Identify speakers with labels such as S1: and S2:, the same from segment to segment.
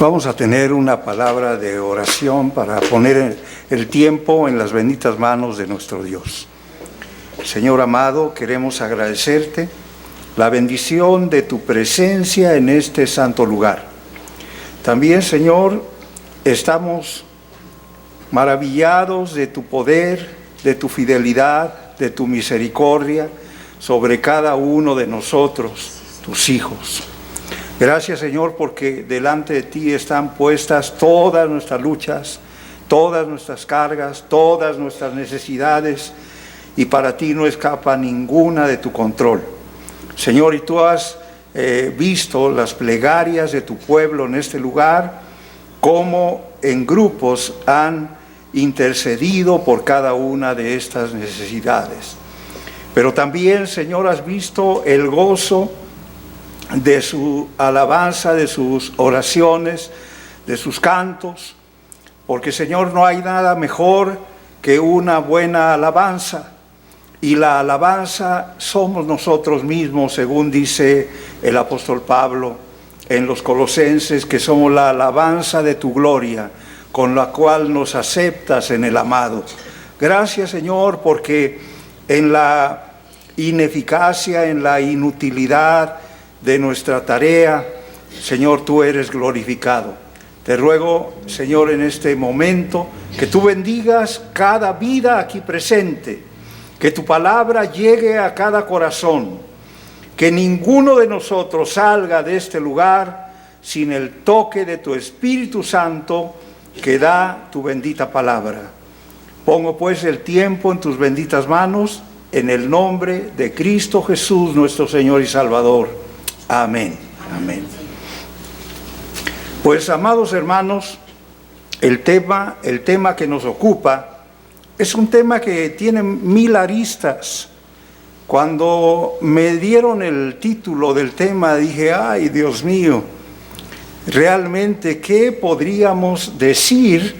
S1: Vamos a tener una palabra de oración para poner el tiempo en las benditas manos de nuestro Dios. Señor amado, queremos agradecerte la bendición de tu presencia en este santo lugar. También, Señor, estamos maravillados de tu poder, de tu fidelidad, de tu misericordia sobre cada uno de nosotros, tus hijos. Gracias, Señor, porque delante de ti están puestas todas nuestras luchas, todas nuestras cargas, todas nuestras necesidades, y para ti no escapa ninguna de tu control. Señor, y tú has visto las plegarias de tu pueblo en este lugar, cómo en grupos han intercedido por cada una de estas necesidades. Pero también, Señor, has visto el gozo de su alabanza, de sus oraciones, de sus cantos, porque, Señor, no hay nada mejor que una buena alabanza, y la alabanza somos nosotros mismos, según dice el apóstol Pablo en los Colosenses, que somos la alabanza de tu gloria, con la cual nos aceptas en el amado. Gracias, Señor, porque en la ineficacia, en la inutilidad de nuestra tarea, Señor, tú eres glorificado. Te ruego, Señor, en este momento, que tú bendigas cada vida aquí presente, que tu palabra llegue a cada corazón, que ninguno de nosotros salga de este lugar sin el toque de tu Espíritu Santo que da tu bendita palabra. Pongo pues el tiempo en tus benditas manos, en el nombre de Cristo Jesús, nuestro Señor y Salvador. Amén. Amén. Pues, amados hermanos, el tema que nos ocupa es un tema que tiene 1000 aristas. Cuando me dieron el título del tema, dije, ay, Dios mío, realmente, ¿qué podríamos decir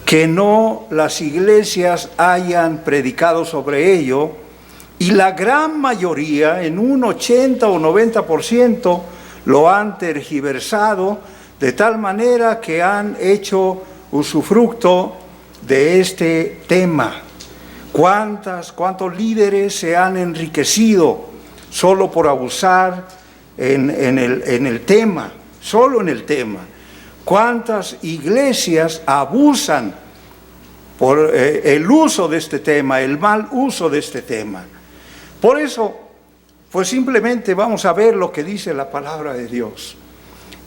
S1: que no las iglesias hayan predicado sobre ello? Y la gran mayoría, en un 80 o 90%, lo han tergiversado de tal manera que han hecho usufructo de este tema. ¿Cuántos líderes se han enriquecido solo por abusar en el tema? Solo en el tema. ¿Cuántas iglesias abusan por el uso de este tema, el mal uso de este tema? Por eso, pues simplemente vamos a ver lo que dice la palabra de Dios.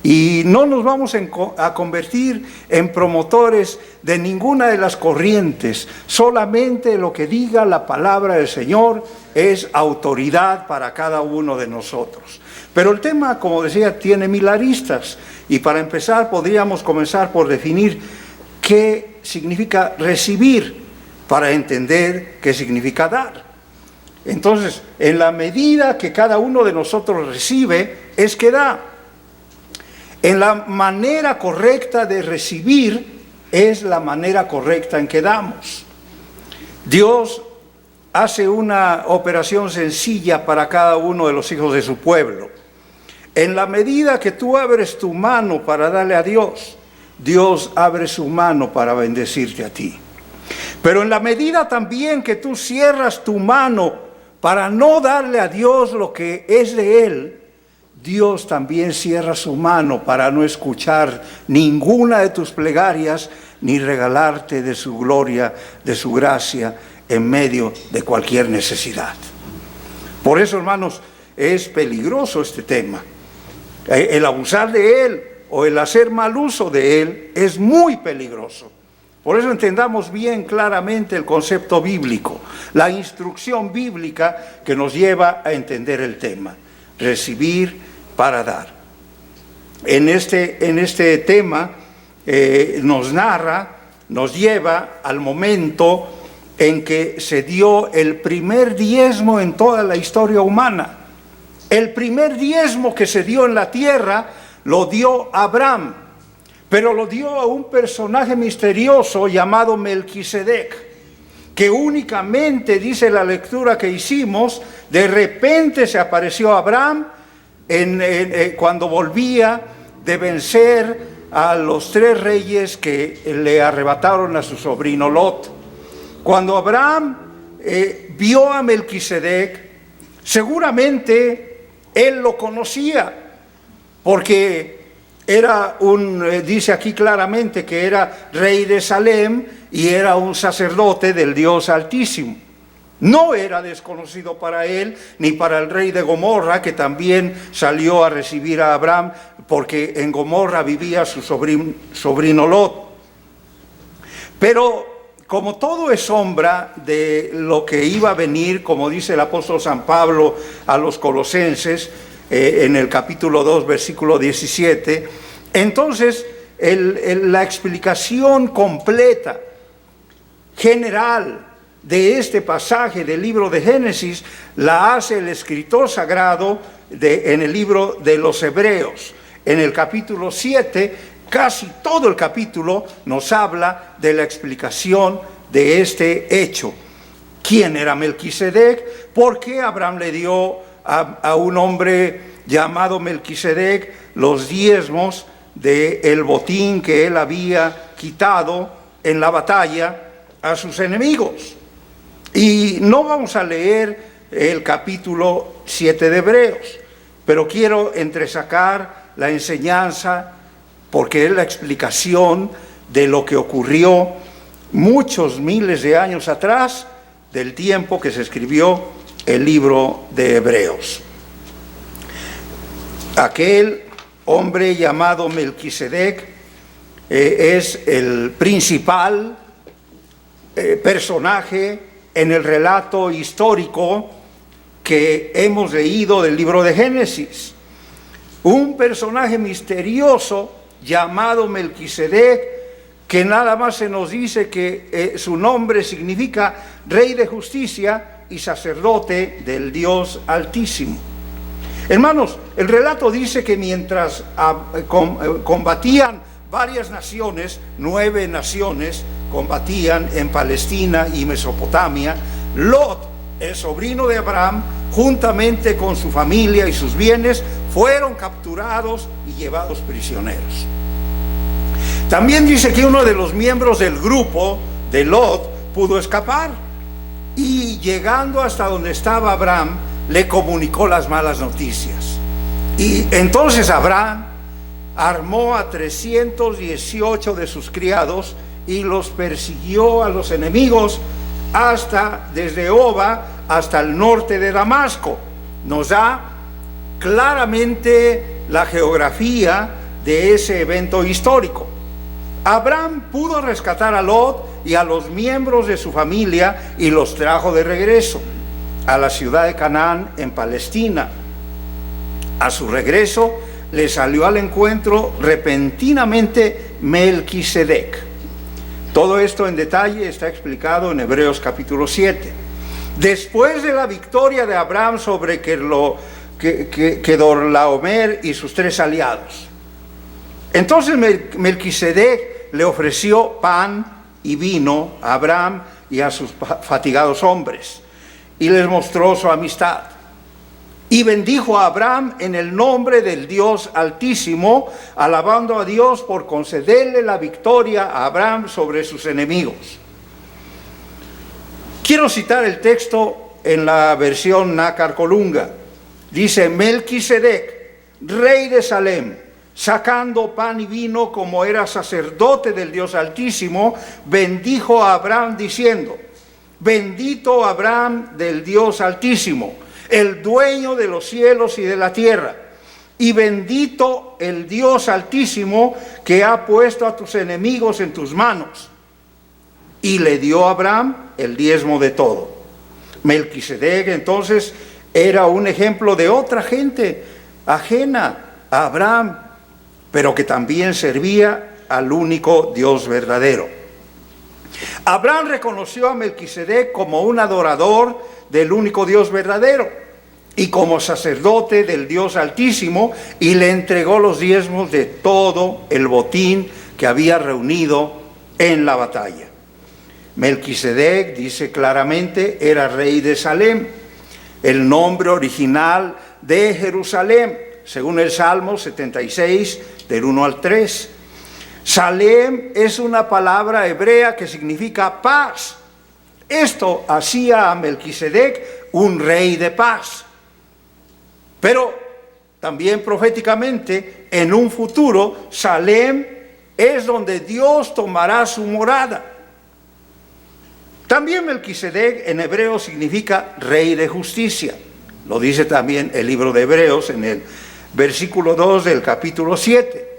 S1: Y no nos vamos a convertir en promotores de ninguna de las corrientes. Solamente lo que diga la palabra del Señor es autoridad para cada uno de nosotros. Pero el tema, como decía, tiene 1000 aristas. Y para empezar, podríamos comenzar por definir qué significa recibir, para entender qué significa dar. Entonces, en la medida que cada uno de nosotros recibe, es que da. En la manera correcta de recibir es la manera correcta en que damos. Dios hace una operación sencilla para cada uno de los hijos de su pueblo. En la medida que tú abres tu mano para darle a Dios, Dios abre su mano para bendecirte a ti. Pero en la medida también que tú cierras tu mano para no darle a Dios lo que es de Él, Dios también cierra su mano para no escuchar ninguna de tus plegarias, ni regalarte de su gloria, de su gracia, en medio de cualquier necesidad. Por eso, hermanos, es peligroso este tema. El abusar de Él o el hacer mal uso de Él es muy peligroso. Por eso entendamos bien claramente el concepto bíblico, la instrucción bíblica que nos lleva a entender el tema. Recibir para dar. En este tema nos lleva al momento en que se dio el primer diezmo en toda la historia humana. El primer diezmo que se dio en la tierra lo dio Abraham, pero lo dio a un personaje misterioso llamado Melquisedec, que únicamente, dice la lectura que hicimos, de repente se apareció a Abraham cuando volvía de vencer a los 3 reyes que le arrebataron a su sobrino Lot. Cuando Abraham vio a Melquisedec, seguramente él lo conocía, porque era dice aquí claramente que era rey de Salem y era un sacerdote del Dios Altísimo. No era desconocido para él, ni para el rey de Gomorra, que también salió a recibir a Abraham, porque en Gomorra vivía su sobrino Lot. Pero como todo es sombra de lo que iba a venir, como dice el apóstol San Pablo a los Colosenses, en el capítulo 2, versículo 17, entonces la explicación completa, general, de este pasaje del libro de Génesis la hace el escritor sagrado en el libro de los Hebreos. En el capítulo 7, casi todo el capítulo nos habla de la explicación de este hecho. ¿Quién era Melquisedec? ¿Por qué Abraham le dio a un hombre llamado Melquisedec los diezmos del botín que él había quitado en la batalla a sus enemigos? Y no vamos a leer el capítulo 7 de Hebreos, pero quiero entresacar la enseñanza, porque es la explicación de lo que ocurrió muchos miles de años atrás, del tiempo que se escribió el libro de Hebreos. Aquel hombre llamado Melquisedec es el principal personaje en el relato histórico que hemos leído del libro de Génesis. Un personaje misterioso llamado Melquisedec, que nada más se nos dice que su nombre significa Rey de Justicia y sacerdote del Dios Altísimo. Hermanos, el relato dice que mientras combatían varias naciones, 9 naciones, combatían en Palestina y Mesopotamia, Lot, el sobrino de Abraham, juntamente con su familia y sus bienes, fueron capturados y llevados prisioneros. También dice que uno de los miembros del grupo de Lot pudo escapar y, llegando hasta donde estaba Abraham, le comunicó las malas noticias. Y entonces Abraham armó a 318 de sus criados y los persiguió a los enemigos desde Oba hasta el norte de Damasco. Nos da claramente la geografía de ese evento histórico. Abraham pudo rescatar a Lot y a los miembros de su familia y los trajo de regreso a la ciudad de Canaán en Palestina. A su regreso le salió al encuentro repentinamente Melquisedec. Todo esto en detalle está explicado en Hebreos capítulo 7. Después de la victoria de Abraham sobre Kedorlaomer y sus 3 aliados, entonces Melquisedec le ofreció pan y vino a Abraham y a sus fatigados hombres, y les mostró su amistad. Y bendijo a Abraham en el nombre del Dios Altísimo, alabando a Dios por concederle la victoria a Abraham sobre sus enemigos. Quiero citar el texto en la versión Nácar Colunga. Dice: Melquisedec, rey de Salem, sacando pan y vino como era sacerdote del Dios Altísimo, bendijo a Abraham diciendo: bendito Abraham del Dios Altísimo, el dueño de los cielos y de la tierra, y bendito el Dios Altísimo que ha puesto a tus enemigos en tus manos. Y le dio a Abraham el diezmo de todo. Melquisedec entonces era un ejemplo de otra gente ajena a Abraham, pero que también servía al único Dios verdadero. Abraham reconoció a Melquisedec como un adorador del único Dios verdadero y como sacerdote del Dios Altísimo, y le entregó los diezmos de todo el botín que había reunido en la batalla. Melquisedec, dice claramente, era rey de Salem, el nombre original de Jerusalén, según el Salmo 76, del 1 al 3. Salem es una palabra hebrea que significa paz. Esto hacía a Melquisedec un rey de paz. Pero también proféticamente, en un futuro, Salem es donde Dios tomará su morada. También Melquisedec en hebreo significa rey de justicia. Lo dice también el libro de Hebreos en el versículo 2 del capítulo 7.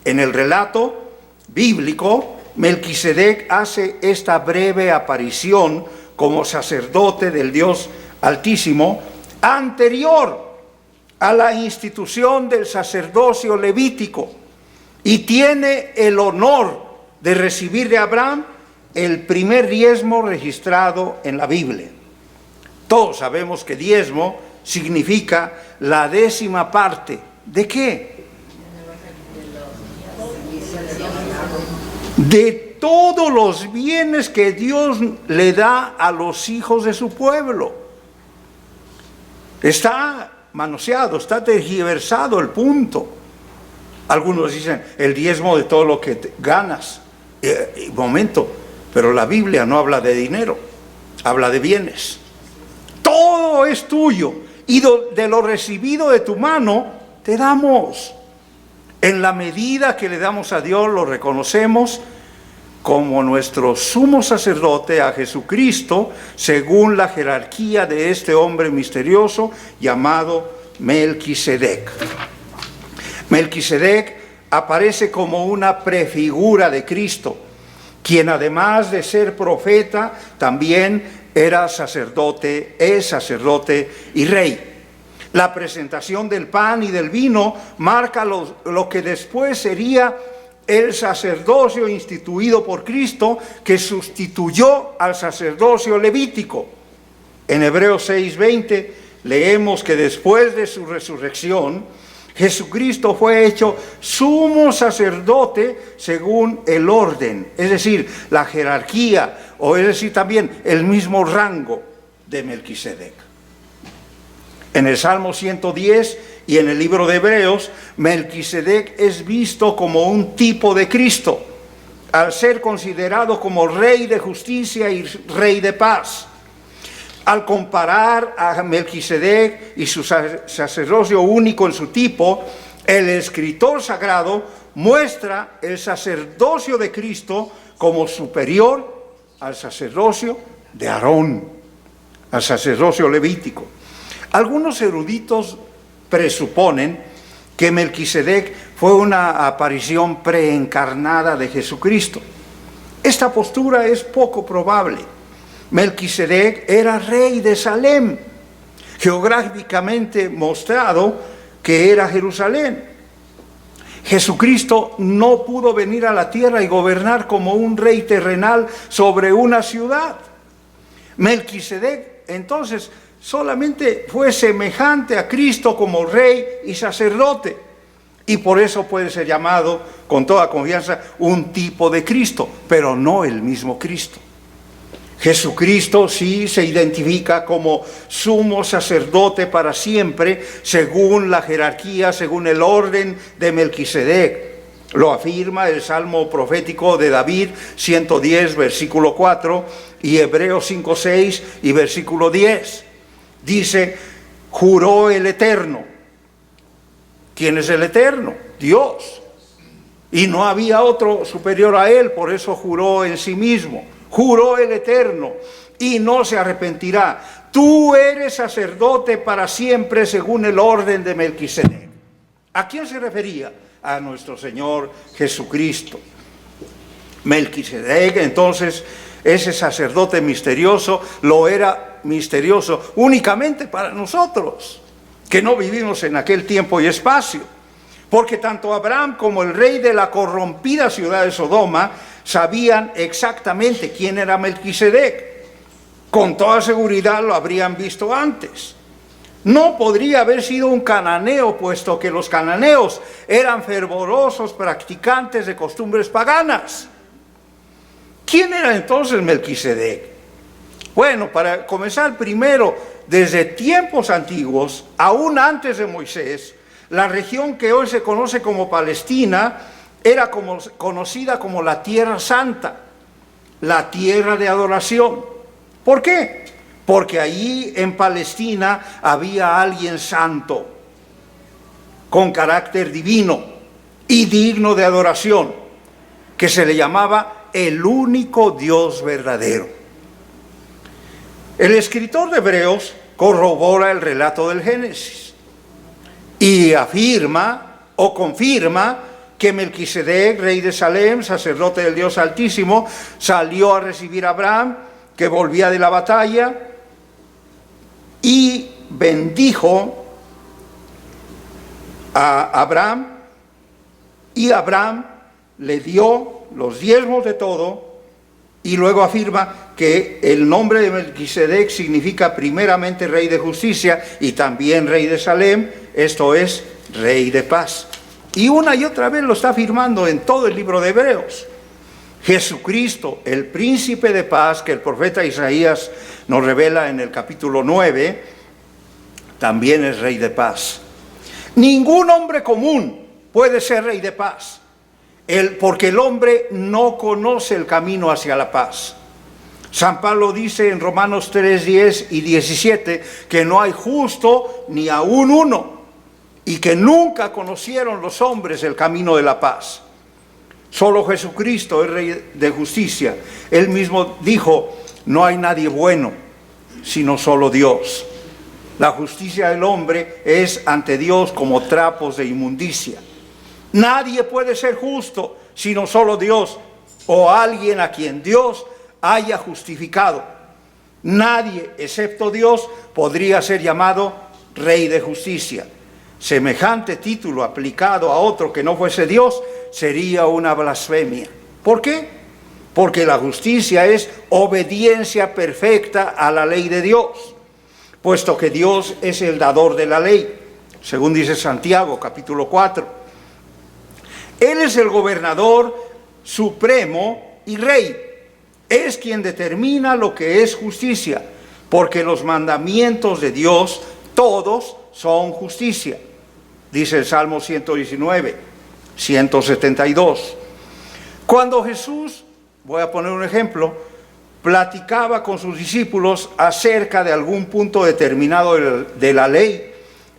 S1: En el relato bíblico, Melquisedec hace esta breve aparición como sacerdote del Dios Altísimo anterior a la institución del sacerdocio levítico, y tiene el honor de recibir de Abraham el primer diezmo registrado en la Biblia. Todos sabemos que diezmo significa la 10ª parte. ¿De qué? De todos los bienes que Dios le da a los hijos de su pueblo. Está manoseado, está tergiversado el punto. Algunos dicen el diezmo de todo lo que ganas. Momento, pero la Biblia no habla de dinero, habla de bienes. Todo es tuyo, y de lo recibido de tu mano te damos. En la medida que le damos a Dios, lo reconocemos como nuestro sumo sacerdote, a Jesucristo, según la jerarquía de este hombre misterioso llamado Melquisedec. Melquisedec aparece como una prefigura de Cristo, quien además de ser profeta, también era sacerdote, es sacerdote y rey. La presentación del pan y del vino marca lo que después sería el sacerdocio instituido por Cristo, que sustituyó al sacerdocio levítico. En Hebreos 6:20 leemos que después de su resurrección, Jesucristo fue hecho sumo sacerdote según el orden, es decir, la jerarquía, o es decir también el mismo rango de Melquisedec. En el Salmo 110 y en el libro de Hebreos, Melquisedec es visto como un tipo de Cristo, al ser considerado como rey de justicia y rey de paz. Al comparar a Melquisedec y su sacerdocio único en su tipo, el escritor sagrado muestra el sacerdocio de Cristo como superior al sacerdocio de Aarón, al sacerdocio levítico. Algunos eruditos presuponen que Melquisedec fue una aparición preencarnada de Jesucristo. Esta postura es poco probable. Melquisedec era rey de Salem, geográficamente mostrado que era Jerusalén. Jesucristo no pudo venir a la tierra y gobernar como un rey terrenal sobre una ciudad. Melquisedec entonces solamente fue semejante a Cristo como rey y sacerdote, y por eso puede ser llamado con toda confianza un tipo de Cristo, pero no el mismo Cristo. Jesucristo sí se identifica como sumo sacerdote para siempre, según la jerarquía, según el orden de Melquisedec. Lo afirma el Salmo profético de David, 110, versículo 4, y Hebreos 5, 6 y versículo 10. Dice, juró el Eterno. ¿Quién es el Eterno? Dios. Y no había otro superior a él, por eso juró en sí mismo. Juró el Eterno, y no se arrepentirá. Tú eres sacerdote para siempre según el orden de Melquisedec. ¿A quién se refería? A nuestro Señor Jesucristo. Melquisedec, entonces, ese sacerdote misterioso, lo era misterioso únicamente para nosotros, que no vivimos en aquel tiempo y espacio. Porque tanto Abraham como el rey de la corrompida ciudad de Sodoma sabían exactamente quién era Melquisedec. Con toda seguridad lo habrían visto antes. No podría haber sido un cananeo, puesto que los cananeos eran fervorosos practicantes de costumbres paganas. ¿Quién era entonces Melquisedec? Bueno, para comenzar primero, desde tiempos antiguos, aún antes de Moisés, la región que hoy se conoce como Palestina era conocida como la Tierra Santa, la tierra de adoración. ¿Por qué? Porque allí en Palestina había alguien santo, con carácter divino y digno de adoración, que se le llamaba el único Dios verdadero. El escritor de Hebreos corrobora el relato del Génesis y afirma o confirma que Melquisedec, rey de Salem, sacerdote del Dios Altísimo, salió a recibir a Abraham, que volvía de la batalla, y bendijo a Abraham, y Abraham le dio los diezmos de todo, y luego afirma que el nombre de Melquisedec significa primeramente rey de justicia y también rey de Salem, esto es, rey de paz. Y una y otra vez lo está afirmando en todo el libro de Hebreos. Jesucristo, el príncipe de paz, que el profeta Isaías nos revela en el capítulo 9, también es rey de paz. Ningún hombre común puede ser rey de paz, porque el hombre no conoce el camino hacia la paz. San Pablo dice en Romanos 3, 10 y 17 que no hay justo ni aún uno, y que nunca conocieron los hombres el camino de la paz. Solo Jesucristo es Rey de justicia. Él mismo dijo, no hay nadie bueno, sino solo Dios. La justicia del hombre es ante Dios como trapos de inmundicia. Nadie puede ser justo, sino solo Dios, o alguien a quien Dios haya justificado. Nadie, excepto Dios, podría ser llamado Rey de justicia. Semejante título aplicado a otro que no fuese Dios sería una blasfemia. ¿Por qué? Porque la justicia es obediencia perfecta a la ley de Dios, puesto que Dios es el dador de la ley, según dice Santiago, capítulo 4. Él es el gobernador supremo y rey. Es quien determina lo que es justicia, porque los mandamientos de Dios todos son justicia. Dice el Salmo 119, 172. Cuando Jesús, voy a poner un ejemplo, platicaba con sus discípulos acerca de algún punto determinado de la ley,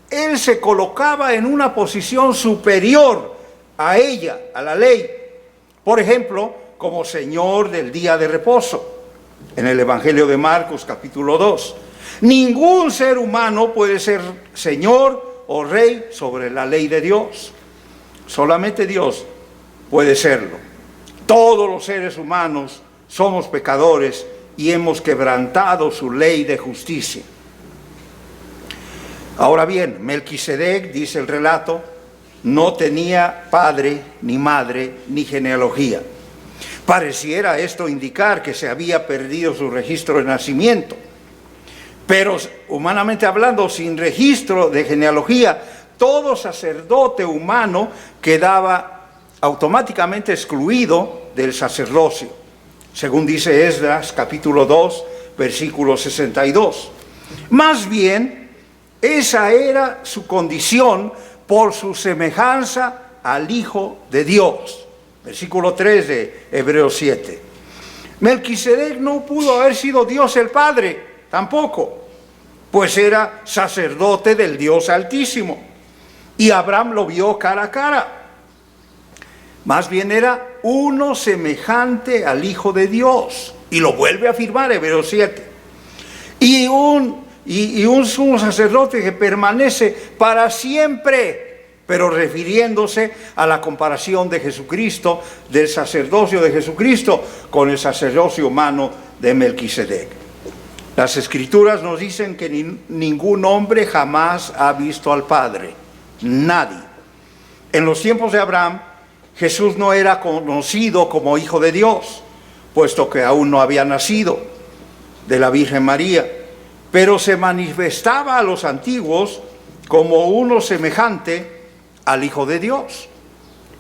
S1: él se colocaba en una posición superior a ella, a la ley. Por ejemplo, como Señor del día de reposo, en el Evangelio de Marcos, capítulo 2. Ningún ser humano puede ser Señor o Rey sobre la ley de Dios. Solamente Dios puede serlo. Todos los seres humanos somos pecadores y hemos quebrantado su ley de justicia. Ahora bien, Melquisedec, dice el relato, no tenía padre, ni madre, ni genealogía. Pareciera esto indicar que se había perdido su registro de nacimiento. Pero humanamente hablando, sin registro de genealogía, todo sacerdote humano quedaba automáticamente excluido del sacerdocio, según dice Esdras, capítulo 2, versículo 62. Más bien, esa era su condición por su semejanza al Hijo de Dios. Versículo 3 de Hebreos 7. Melquisedec no pudo haber sido Dios el Padre, tampoco, pues era sacerdote del Dios Altísimo, y Abraham lo vio cara a cara. Más bien era uno semejante al Hijo de Dios, y lo vuelve a afirmar Hebreos 7. Y un sumo sacerdote que permanece para siempre, pero refiriéndose a la comparación de Jesucristo, del sacerdocio de Jesucristo con el sacerdocio humano de Melquisedec. Las Escrituras nos dicen que ningún hombre jamás ha visto al Padre, nadie. En los tiempos de Abraham, Jesús no era conocido como Hijo de Dios, puesto que aún no había nacido de la Virgen María, pero se manifestaba a los antiguos como uno semejante al Hijo de Dios.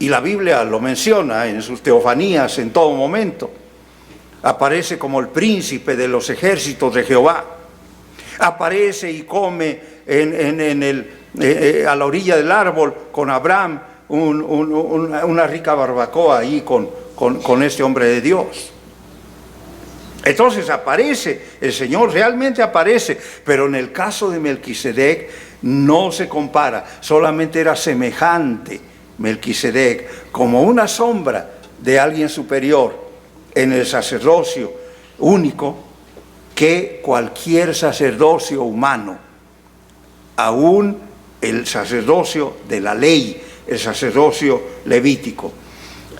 S1: Y la Biblia lo menciona en sus teofanías en todo momento. Aparece como el príncipe de los ejércitos de Jehová. Aparece y come a la orilla del árbol con Abraham una rica barbacoa ahí con este hombre de Dios. Entonces aparece, el Señor realmente aparece, pero en el caso de Melquisedec no se compara, solamente era semejante Melquisedec, como una sombra de alguien superior en el sacerdocio único que cualquier sacerdocio humano, aún el sacerdocio de la ley, el sacerdocio levítico.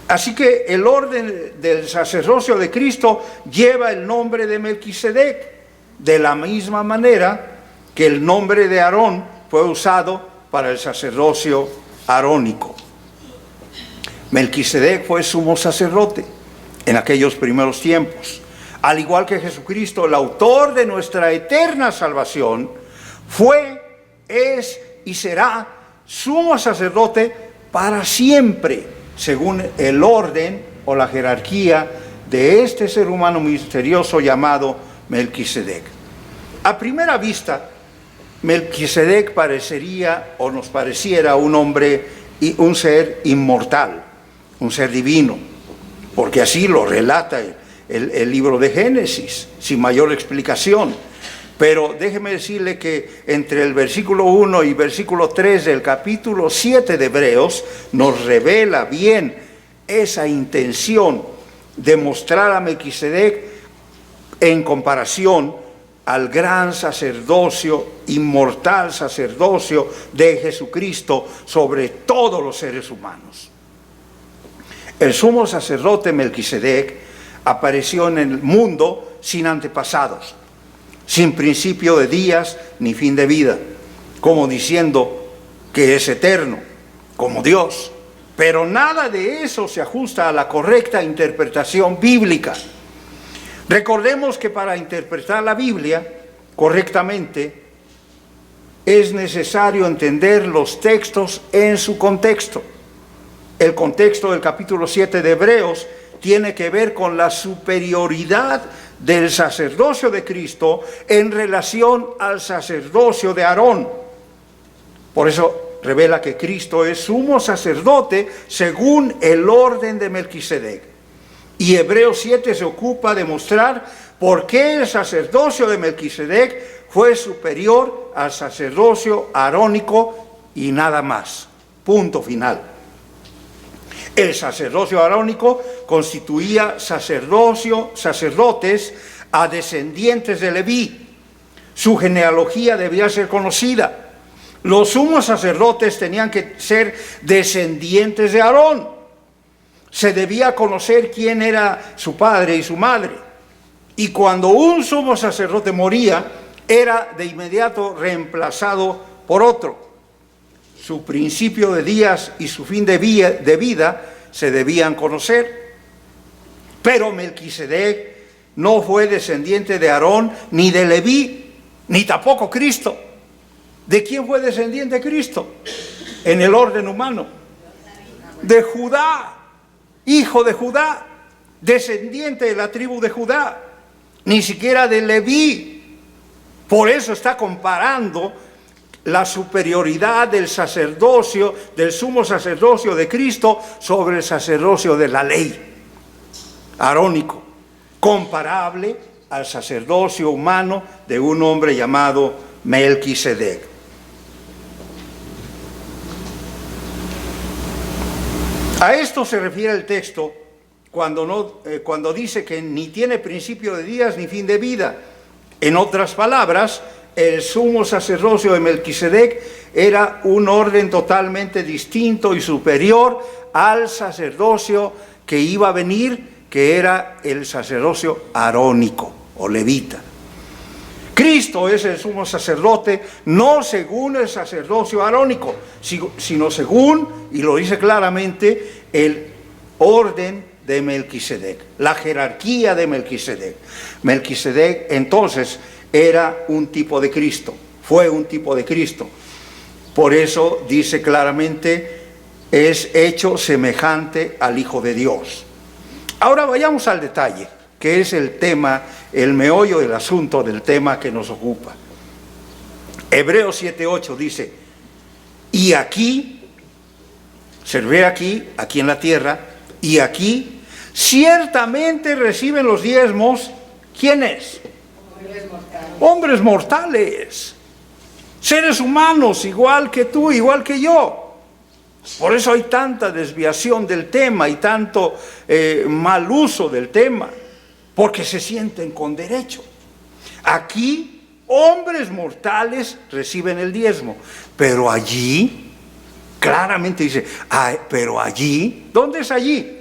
S1: Así que el orden del sacerdocio de Cristo lleva el nombre de Melquisedec, de la misma manera que el nombre de Aarón fue usado para el sacerdocio arónico. Melquisedec fue sumo sacerdote en aquellos primeros tiempos. Al igual que Jesucristo, el autor de nuestra eterna salvación, fue, es y será sumo sacerdote para siempre, según el orden o la jerarquía de este ser humano misterioso llamado Melquisedec. A primera vista, Melquisedec parecería o nos pareciera un hombre y un ser inmortal, un ser divino, porque así lo relata el libro de Génesis, sin mayor explicación. Pero déjeme decirle que entre el versículo 1 y versículo 3 del capítulo 7 de Hebreos nos revela bien esa intención de mostrar a Melquisedec en comparación al gran sacerdocio, inmortal sacerdocio de Jesucristo sobre todos los seres humanos. El sumo sacerdote Melquisedec apareció en el mundo sin antepasados, sin principio de días ni fin de vida, como diciendo que es eterno, como Dios. Pero nada de eso se ajusta a la correcta interpretación bíblica. Recordemos que para interpretar la Biblia correctamente es necesario entender los textos en su contexto. El contexto del capítulo 7 de Hebreos tiene que ver con la superioridad del sacerdocio de Cristo en relación al sacerdocio de Aarón. Por eso revela que Cristo es sumo sacerdote según el orden de Melquisedec. Y Hebreos 7 se ocupa de mostrar por qué el sacerdocio de Melquisedec fue superior al sacerdocio arónico y nada más. Punto final. El sacerdocio arónico constituía sacerdotes a descendientes de Leví. Su genealogía debía ser conocida. Los sumos sacerdotes tenían que ser descendientes de Aarón. Se debía conocer quién era su padre y su madre. Y cuando un sumo sacerdote moría, era de inmediato reemplazado por otro. Su principio de días y su fin de vida se debían conocer. Pero Melquisedec no fue descendiente de Aarón, ni de Leví, ni tampoco Cristo. ¿De quién fue descendiente Cristo? En el orden humano. De Judá, hijo de Judá, descendiente de la tribu de Judá, ni siquiera de Leví. Por eso está comparando la superioridad del sacerdocio, del sumo sacerdocio de Cristo sobre el sacerdocio de la ley arónico, comparable al sacerdocio humano de un hombre llamado Melquisedec. A esto se refiere el texto cuando dice que ni tiene principio de días ni fin de vida. En otras palabras, el sumo sacerdocio de Melquisedec era un orden totalmente distinto y superior al sacerdocio que iba a venir, que era el sacerdocio arónico o levita. Cristo es el sumo sacerdote no según el sacerdocio arónico, sino según, y lo dice claramente, el orden de Melquisedec, la jerarquía de Melquisedec. Melquisedec entonces era un tipo de Cristo, fue un tipo de Cristo. Por eso dice claramente, es hecho semejante al Hijo de Dios. Ahora vayamos al detalle, que es el tema, el meollo del asunto del tema que nos ocupa. Hebreos 7:8 dice, y aquí se ve aquí en la tierra, y aquí ciertamente reciben los diezmos, ¿quiénes? Hombres mortales, seres humanos, igual que tú, igual que yo. Por eso hay tanta desviación del tema y tanto mal uso del tema, porque se sienten con derecho. Aquí, hombres mortales reciben el diezmo, pero allí, claramente dice, pero allí, ¿dónde es allí?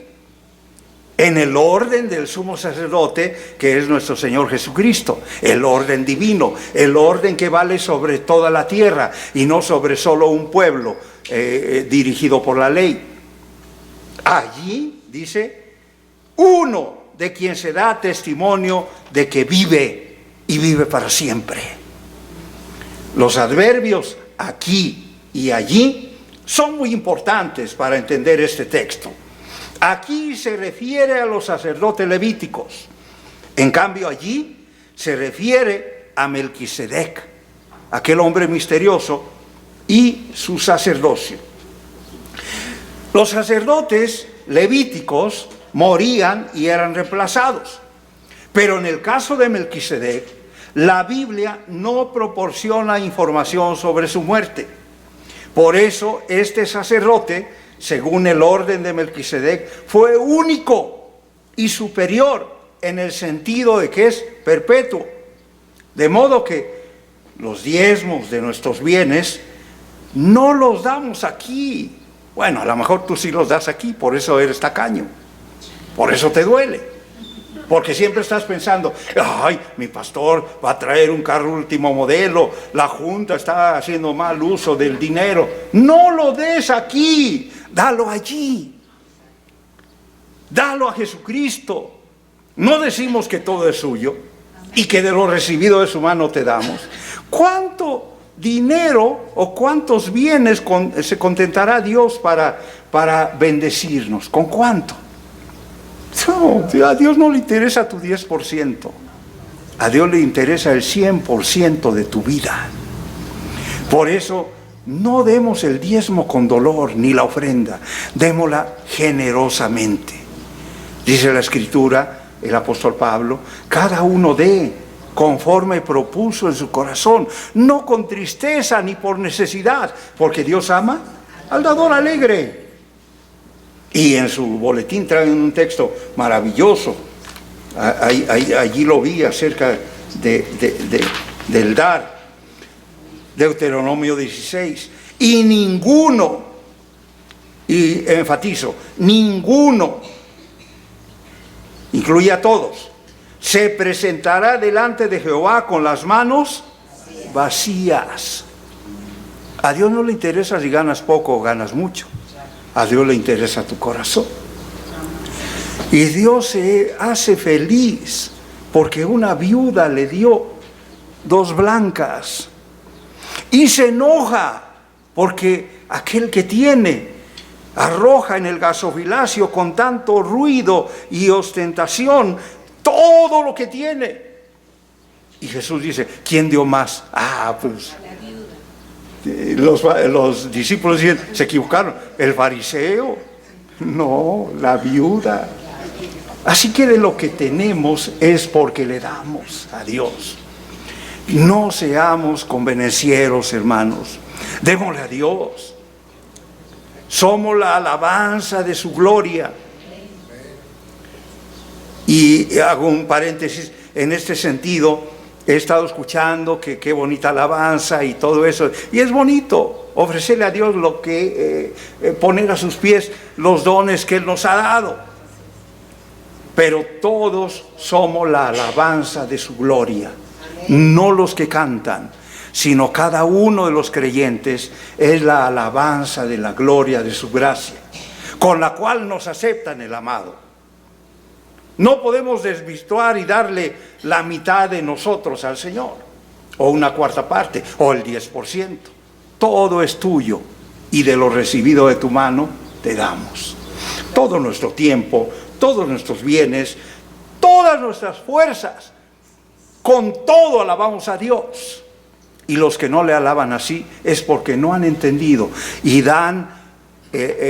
S1: En el orden del sumo sacerdote, que es nuestro Señor Jesucristo, el orden divino, el orden que vale sobre toda la tierra y no sobre solo un pueblo dirigido por la ley. Allí, dice, uno de quien se da testimonio de que vive y vive para siempre. Los adverbios aquí y allí son muy importantes para entender este texto. Aquí se refiere a los sacerdotes levíticos. En cambio allí se refiere a Melquisedec, aquel hombre misterioso, y su sacerdocio. Los sacerdotes levíticos morían y eran reemplazados. Pero en el caso de Melquisedec, la Biblia no proporciona información sobre su muerte. Por eso este sacerdote, según el orden de Melquisedec, fue único y superior en el sentido de que es perpetuo. De modo que los diezmos de nuestros bienes no los damos aquí. Bueno, a lo mejor tú sí los das aquí, por eso eres tacaño, por eso te duele, porque siempre estás pensando, ay, mi pastor va a traer un carro último modelo, la junta está haciendo mal uso del dinero. No lo des aquí, dalo allí, dalo a Jesucristo. No decimos que todo es suyo y que de lo recibido de su mano te damos. ¿Cuánto dinero o cuántos bienes se contentará Dios para bendecirnos? ¿Con cuánto? No, a Dios no le interesa tu 10%. A Dios le interesa el 100% de tu vida. Por eso no demos el diezmo con dolor ni la ofrenda, démosla generosamente. Dice la Escritura, el apóstol Pablo, cada uno dé conforme propuso en su corazón, no con tristeza ni por necesidad, porque Dios ama al dador alegre. Y en su boletín traen un texto maravilloso, allí lo vi acerca del dar, Deuteronomio 16, y ninguno, y enfatizo, ninguno, incluye a todos, se presentará delante de Jehová con las manos vacías. A Dios no le interesa si ganas poco o ganas mucho. A Dios le interesa tu corazón. Y Dios se hace feliz porque una viuda le dio 2 blancas. Y se enoja porque aquel que tiene arroja en el gasofilacio con tanto ruido y ostentación todo lo que tiene. Y Jesús dice, ¿quién dio más? Pues los discípulos dicen, se equivocaron. ¿El fariseo? No, la viuda. Así que de lo que tenemos es porque le damos a Dios. No seamos convenencieros, hermanos. Démosle a Dios. Somos la alabanza de su gloria. Y hago un paréntesis en este sentido. He estado escuchando que qué bonita alabanza y todo eso. Y es bonito ofrecerle a Dios lo que, poner a sus pies los dones que Él nos ha dado. Pero todos somos la alabanza de su gloria. No los que cantan, sino cada uno de los creyentes es la alabanza de la gloria de su gracia, con la cual nos aceptan el amado. No podemos desvirtuar y darle la mitad de nosotros al Señor, o una cuarta parte, o el 10%. Todo es tuyo, y de lo recibido de tu mano te damos. Todo nuestro tiempo, todos nuestros bienes, todas nuestras fuerzas, con todo alabamos a Dios. Y los que no le alaban así es porque no han entendido y dan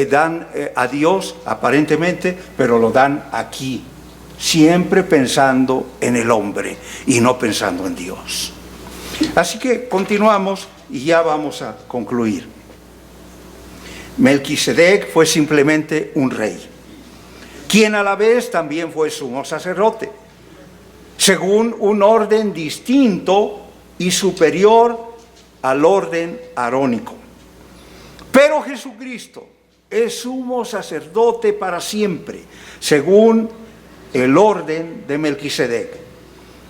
S1: dan a Dios aparentemente, pero lo dan aquí, siempre pensando en el hombre y no pensando en Dios. Así que continuamos y ya vamos a concluir. Melquisedec fue simplemente un rey, quien a la vez también fue sumo sacerdote, según un orden distinto y superior al orden arónico. Pero Jesucristo es sumo sacerdote para siempre, según el orden de Melquisedec.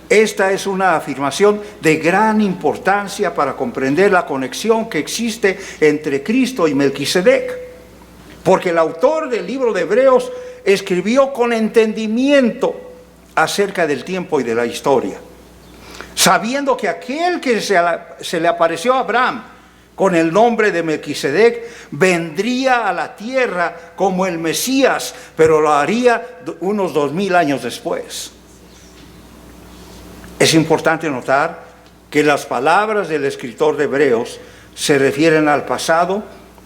S1: Esta es una afirmación de gran importancia para comprender la conexión que existe entre Cristo y Melquisedec, porque el autor del libro de Hebreos escribió con entendimiento acerca del tiempo y de la historia, sabiendo que aquel que se le apareció a Abraham con el nombre de Melquisedec vendría a la tierra como el Mesías, pero lo haría unos 2000 años después. Es importante notar que las palabras del escritor de Hebreos se refieren al pasado,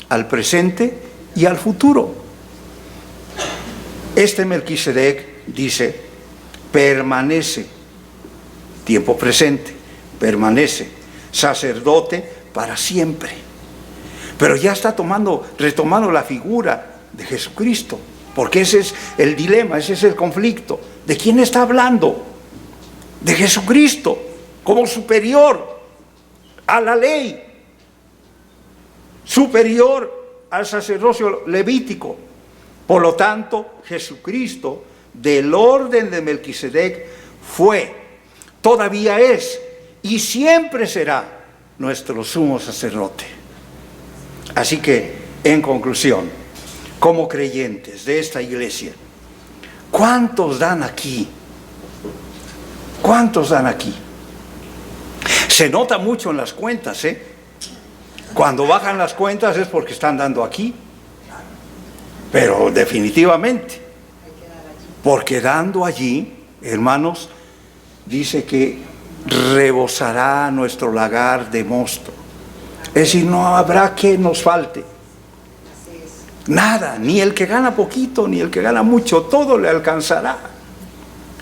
S1: al presente y al futuro. Este Melquisedec, dice, permanece, tiempo presente, permanece, sacerdote para siempre. Pero ya está retomando la figura de Jesucristo, porque ese es el dilema, ese es el conflicto. ¿De quién está hablando? De Jesucristo, como superior a la ley, superior al sacerdocio levítico. Por lo tanto, Jesucristo, del orden de Melquisedec, fue, todavía es y siempre será nuestro sumo sacerdote. Así que, en conclusión, como creyentes de esta iglesia, ¿cuántos dan aquí? ¿Cuántos dan aquí? Se nota mucho en las cuentas, ¿eh? Cuando bajan las cuentas es porque están dando aquí. Pero definitivamente, porque dando allí, hermanos, dice que rebosará nuestro lagar de mosto. Es decir, no habrá que nos falte. Nada, ni el que gana poquito, ni el que gana mucho, todo le alcanzará.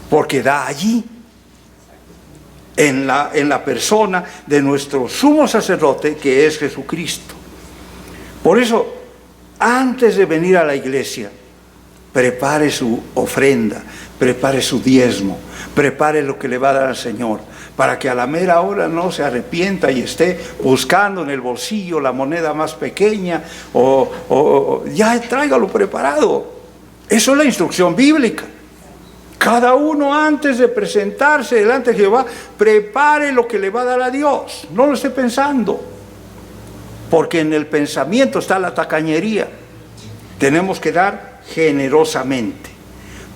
S1: Porque da allí. En la persona de nuestro sumo sacerdote, que es Jesucristo. Por eso, antes de venir a la iglesia, prepare su ofrenda, prepare su diezmo, prepare lo que le va a dar al Señor, para que a la mera hora no se arrepienta y esté buscando en el bolsillo la moneda más pequeña, o ya tráigalo preparado. Eso es la instrucción bíblica. Cada uno, antes de presentarse delante de Jehová, prepare lo que le va a dar a Dios. No lo esté pensando, porque en el pensamiento está la tacañería. Tenemos que dar generosamente,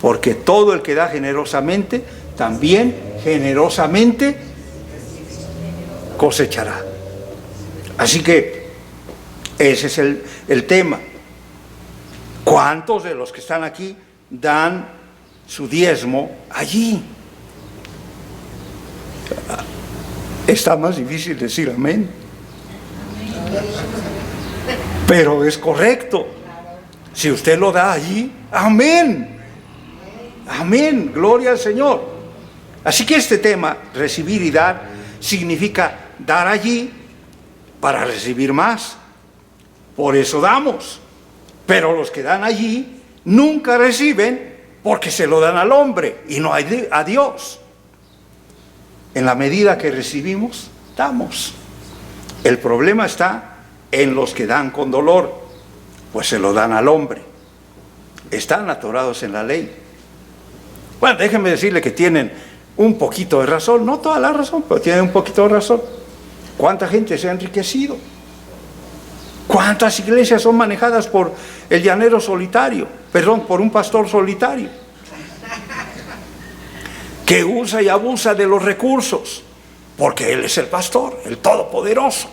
S1: porque todo el que da generosamente, también generosamente cosechará. Así que ese es el tema. ¿Cuántos de los que están aquí dan su diezmo allí? Está más difícil decir amén, pero es correcto. Si usted lo da allí, amén, amén, gloria al Señor. Así que este tema, recibir y dar, significa dar allí para recibir más. Por eso damos. Pero los que dan allí nunca reciben, porque se lo dan al hombre y no a Dios. En la medida que recibimos, damos. El problema está en los que dan con dolor, pues se lo dan al hombre. Están atorados en la ley. Bueno, déjenme decirle que tienen un poquito de razón, no toda la razón, pero tienen un poquito de razón. ¿Cuánta gente se ha enriquecido? ¿Cuántas iglesias son manejadas por el llanero solitario? Perdón, por un pastor solitario, que usa y abusa de los recursos, porque él es el pastor, el todopoderoso.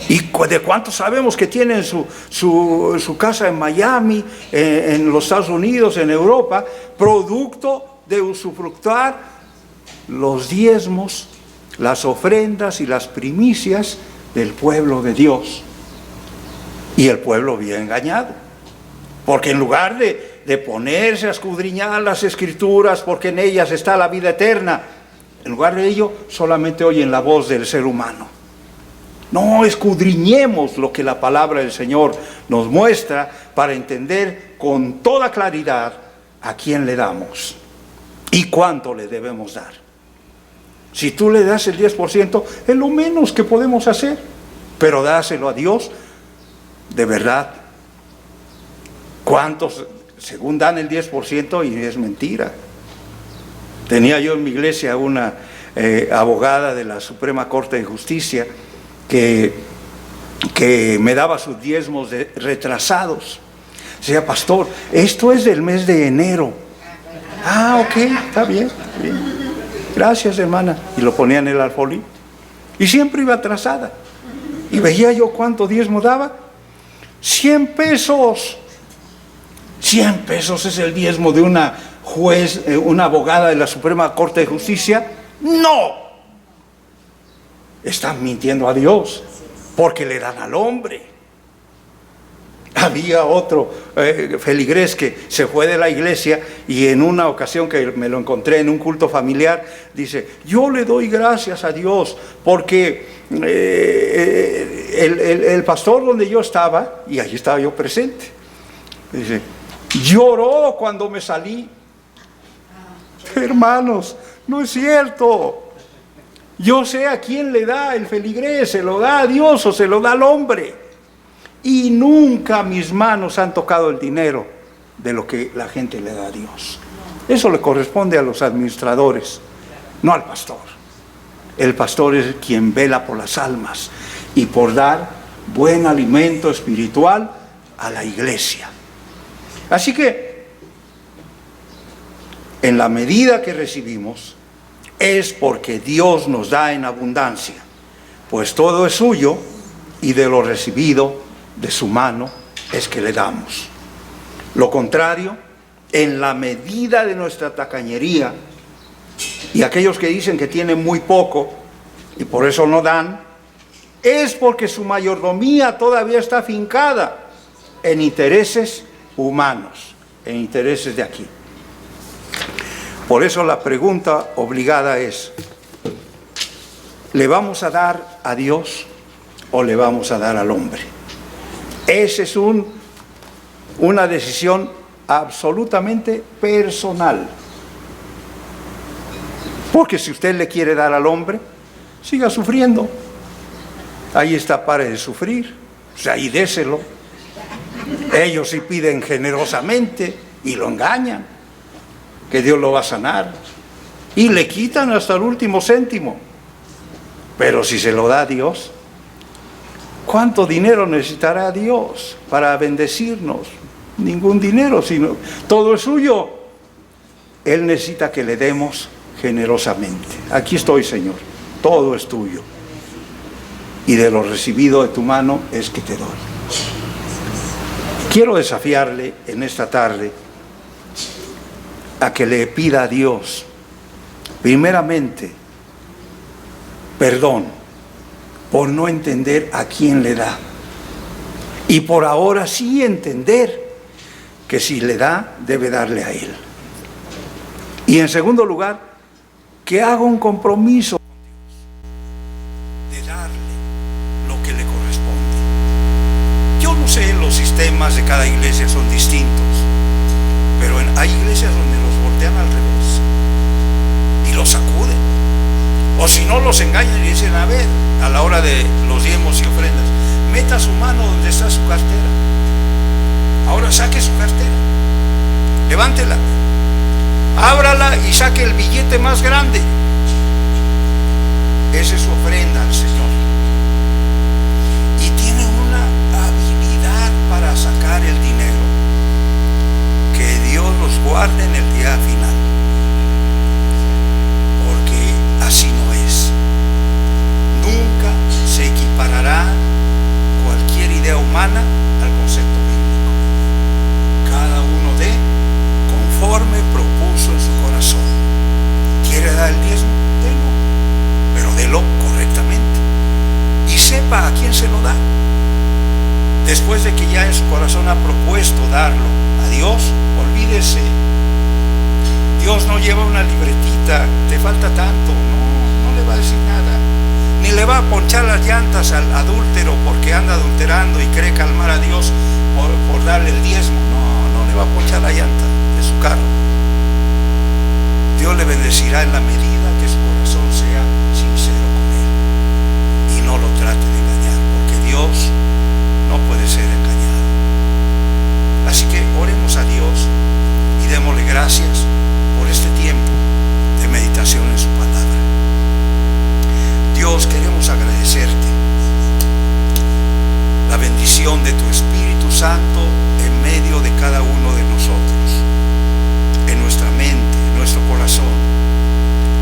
S1: ¿Y de cuántos sabemos que tienen su casa en Miami, en los Estados Unidos, en Europa, producto de usufructuar los diezmos, las ofrendas y las primicias del pueblo de Dios? Y el pueblo había engañado, porque en lugar de ponerse a escudriñar las Escrituras, porque en ellas está la vida eterna, en lugar de ello solamente oyen la voz del ser humano. No escudriñemos lo que la palabra del Señor nos muestra para entender con toda claridad a quién le damos y cuánto le debemos dar. Si tú le das el 10%, es lo menos que podemos hacer, pero dáselo a Dios de verdad. ¿Cuántos, según dan el 10%, y es mentira? Tenía yo en mi iglesia una abogada de la Suprema Corte de Justicia que me daba sus diezmos retrasados. Decía: pastor, esto es del mes de enero. Ah, ok, está bien, bien. Gracias, hermana. Y lo ponía en el alfolí. Y siempre iba atrasada. Y veía yo cuánto diezmo daba. 100 pesos. 100 pesos es el diezmo de una juez, una abogada de la Suprema Corte de Justicia. ¡No! Están mintiendo a Dios, porque le dan al hombre. Había otro feligrés que se fue de la iglesia, y en una ocasión que me lo encontré en un culto familiar, dice: yo le doy gracias a Dios porque el pastor donde yo estaba, y allí estaba yo presente, dice, lloró cuando me salí. Hermanos, no es cierto. Yo sé a quién le da el feligrés: se lo da a Dios o se lo da al hombre. Y nunca mis manos han tocado el dinero de lo que la gente le da a Dios. Eso le corresponde a los administradores, no al pastor. El pastor es quien vela por las almas y por dar buen alimento espiritual a la iglesia. Así que, en la medida que recibimos, es porque Dios nos da en abundancia, pues todo es suyo, y de lo recibido de su mano es que le damos. Lo contrario, en la medida de nuestra tacañería, y aquellos que dicen que tienen muy poco y por eso no dan, es porque su mayordomía todavía está afincada en intereses humanos, en intereses de aquí. Por eso la pregunta obligada es: ¿le vamos a dar a Dios o le vamos a dar al hombre? Esa es una decisión absolutamente personal. Porque si usted le quiere dar al hombre, siga sufriendo. Ahí está, pare de sufrir. O sea, y déselo. Ellos sí piden generosamente y lo engañan, que Dios lo va a sanar. Y le quitan hasta el último céntimo. Pero si se lo da a Dios, ¿cuánto dinero necesitará Dios para bendecirnos? Ningún dinero, sino todo es suyo. Él necesita que le demos generosamente. Aquí estoy, Señor, todo es tuyo, y de lo recibido de tu mano es que te doy. Quiero desafiarle en esta tarde a que le pida a Dios, primeramente, perdón por no entender a quién le da, y por ahora sí entender que si le da, debe darle a Él. Y en segundo lugar, que haga un compromiso de darle lo que le corresponde. Yo no sé, los sistemas de cada iglesia son distintos, pero hay iglesias donde los voltean al revés y los sacuden, o si no, los engañan y dicen: a ver, a la hora de los diezmos y ofrendas, meta su mano donde está su cartera. Ahora saque su cartera, levántela, ábrala y saque el billete más grande. Esa es su ofrenda al Señor. Y tiene una habilidad para sacar el dinero. Que Dios los guarde en el día final, porque así no es. Nunca se equiparará cualquier idea humana al concepto bíblico. Cada uno dé conforme propuso en su corazón. ¿Quiere dar el diezmo? Delo, pero delo correctamente, y sepa a quién se lo da, después de que ya en su corazón ha propuesto darlo a Dios, olvídese. Dios no lleva una libretita, te falta tanto, no le va a decir nada. Ni le va a ponchar las llantas al adúltero porque anda adulterando y cree calmar a Dios por darle el diezmo. No le va a ponchar la llanta de su carro. Dios le bendecirá en la medida que su corazón sea sincero con Él y no lo trate de engañar, porque Dios no puede ser engañado. Así que oremos a Dios y démosle gracias por este tiempo de meditación en su palabra. Dios, queremos agradecerte la bendición de tu Espíritu Santo en medio de cada uno de nosotros, en nuestra mente, en nuestro corazón,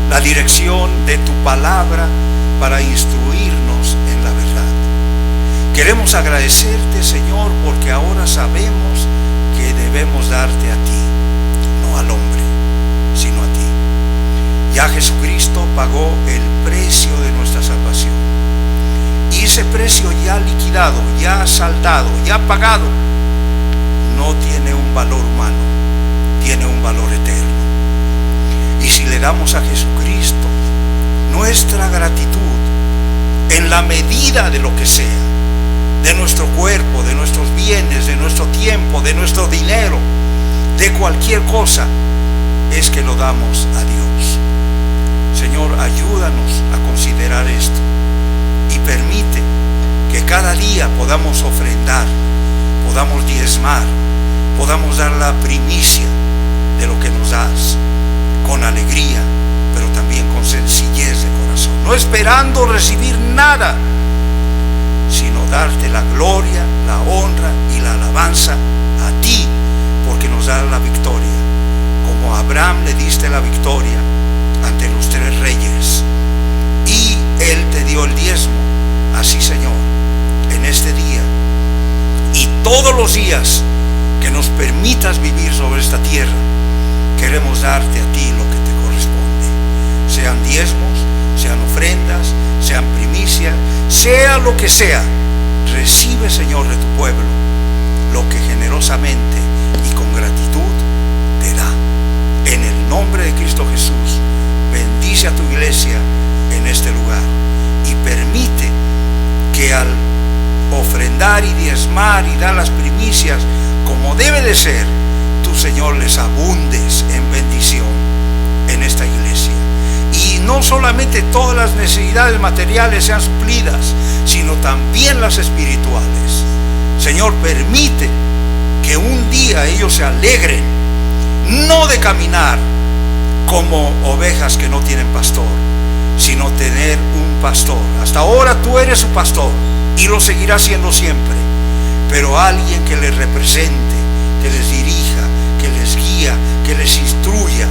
S1: la dirección de tu palabra para instruirnos en la verdad. Queremos agradecerte, Señor, porque ahora sabemos que debemos darte a ti, no al hombre, sino a ti. Ya Jesucristo pagó el precio de nuestra salvación. Y ese precio ya liquidado, ya saldado, ya pagado, no tiene un valor humano, tiene un valor eterno. Y si le damos a Jesucristo nuestra gratitud en la medida de lo que sea, de nuestro cuerpo, de nuestros bienes, de nuestro tiempo, de nuestro dinero, de cualquier cosa, es que lo damos a Dios. Señor, ayúdanos a considerar esto y permite que cada día podamos ofrendar, podamos diezmar, podamos dar la primicia de lo que nos das, con alegría, pero también con sencillez de corazón, no esperando recibir nada, sino darte la gloria, la honra y la alabanza a ti, porque nos da la victoria, como a Abraham le diste la victoria ante los 3 reyes, y Él te dio el diezmo. Así, Señor, en este día y todos los días que nos permitas vivir sobre esta tierra, queremos darte a ti lo que te corresponde, sean diezmos, sean ofrendas, sean primicias, sea lo que sea. Recibe, Señor, de tu pueblo lo que generosamente y con gratitud te da. En el nombre de Cristo Jesús, bendice a tu iglesia en este lugar y permite que al ofrendar y diezmar y dar las primicias como debe de ser, tú, Señor, les abundes en bendición en esta iglesia. Y no solamente todas las necesidades materiales sean suplidas, sino también las espirituales. Señor, permite que un día ellos se alegren, no de caminar como ovejas que no tienen pastor, sino tener un pastor. Hasta ahora tú eres su pastor y lo seguirás siendo siempre, pero alguien que les represente, que les dirija, que les guía, que les instruya,